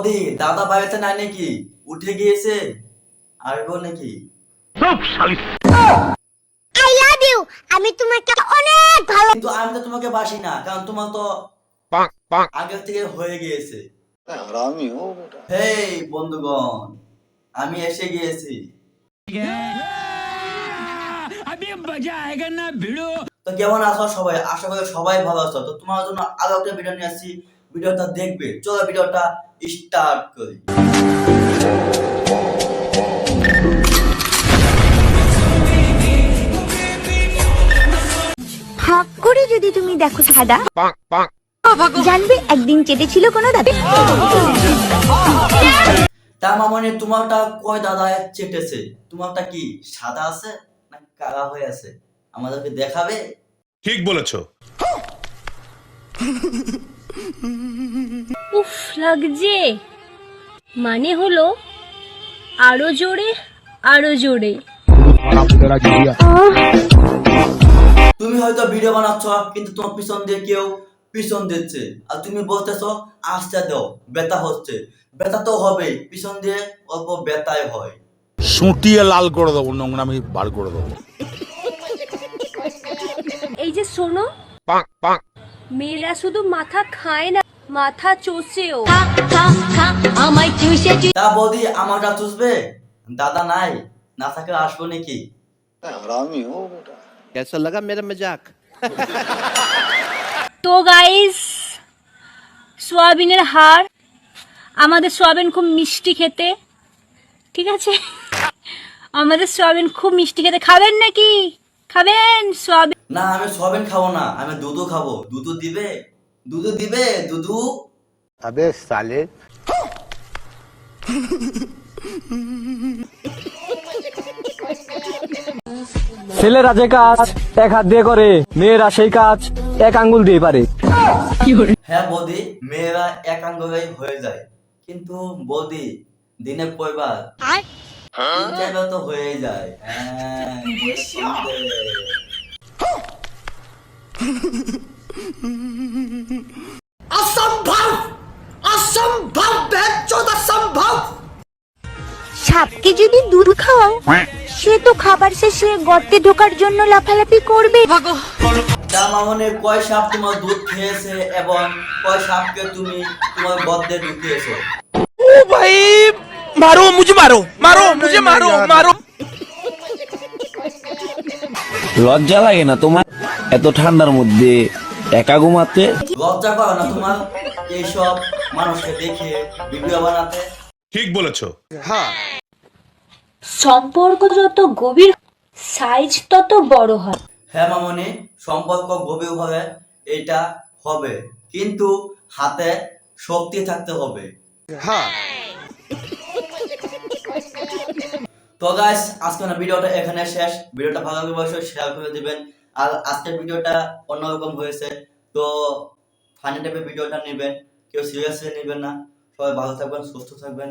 বৌদি দাদা বাড়িতে নাই নাকি? উঠে গিয়েছে, আসবো নাকি? I love you. আমি তোমাকে অনেক ভালো। কিন্তু আমি তো তোমাকে বাসি না, কারণ তোমার তো আগের থেকে হয়ে গিয়েছে। হেই বন্ধুগণ, আমি এসে গিয়েছি। তো কেমন আছো সবাই? আশা করি সবাই ভালো আছো। তো তোমার জন্য আরো একটা ভিডিও নিয়ে আসছি, ভিডিওটা দেখবে। চলো ভিডিওটা স্টার্ট করি। হাক করে যদি তুমি দেখো সাদা, জানবে একদিন চেটেছিল কোনো দাদা। তা মামনি তোমারটা কয় দাদা চেটেছে? তোমারটা কি সাদা আছে না কালা হয়ে আছে? আমাদেরকে দেখাবে? ঠিক বলেছো। উফ লাগছে, মানে হলো আরো জোরে আরো জোরে। তুমি হয়তো ভিডিও বানাচ্ছ, কিন্তু তোমার পিছন দিয়ে কেউ পিছন দিচ্ছে, আর তুমি বলতেছো আস্তে দাও, ব্যথা হচ্ছে। ব্যথা তো হবে, পিছন দিয়ে অল্প ব্যথাই হয়। সুটিয়ে লাল করে দেবো, নোংরামি বার করে দেবো। এই যে শোনো, মেয়েরা শুধু মাথা খায় না, মাথা চষেও। তা বৌদি আমারটা চুষবে? দাদা নাই, না থাকলে আসবো নাকি? कैसा लगा मेरा मजाक? তো গাইস, সোয়াবিনের হাড়, আমাদের সোয়াবিন খুব মিষ্টি খেতে, ঠিক আছে? আমাদের সোয়াবিন খুব মিষ্টি খেতে, খাবেন নাকি? খাবেন সোয়াবিন? না, আমি সয়াবিন খাবো না, আমি দুধু খাবো। দুধু দিবে? দুধু দিবে? দুধু? अबे साले ছেলেরা যে কাজ এক হাত দিয়ে করে, মেয়েরা সেই কাজ এক আঙ্গুল দিয়ে পারে। হ্যাঁ বৌদি, মেয়েরা এক আঙ্গুলেই হয়ে যায়, কিন্তু বৌদি দিনে কয়বার? তিন চারবার তো হয়ে যায়। হ্যাঁ, সাপকে যদি দুধ খাওয়াও, সে তো খাবার শেষে গর্তে ঢোকার জন্য লাফালাফি করবে। তা মামনি কয় সাপ তোমার দুধ খেয়েছে এবং কয় সাপকে তুমি তোমার গর্তে ঢুকিয়েছো? ও ভাই, মারো মুঝে, মারো মারো মুঝে, মারো মারো। লজ্জা লাগে না তোমার এত ঠান্ডার মধ্যে একা ঘুমাতে? লজ্জা করো না তোমার এইসব মানুষকে দেখে ভিডিও বানাতে? ঠিক বলেছো। সম্পর্ক যত গভীর, সাইজ তত বড় হয়। হ্যাঁ মামনি, সম্পর্ক গভীর হলে এটা হবে, কিন্তু হাতে শক্তি থাকতে হবে। তো গাইস, আজকে না ভিডিওটা এখানে শেষ। ভিডিওটা ভালো লাগলে অবশ্যই শেয়ার করে দিবেন। আর আজকের ভিডিওটা অন্যরকম হয়েছে, তো ফানি টাইপের ভিডিওটা নেবেন, কেউ সিরিয়াসলি নেবেন না। সবাই ভালো থাকবেন, সুস্থ থাকবেন।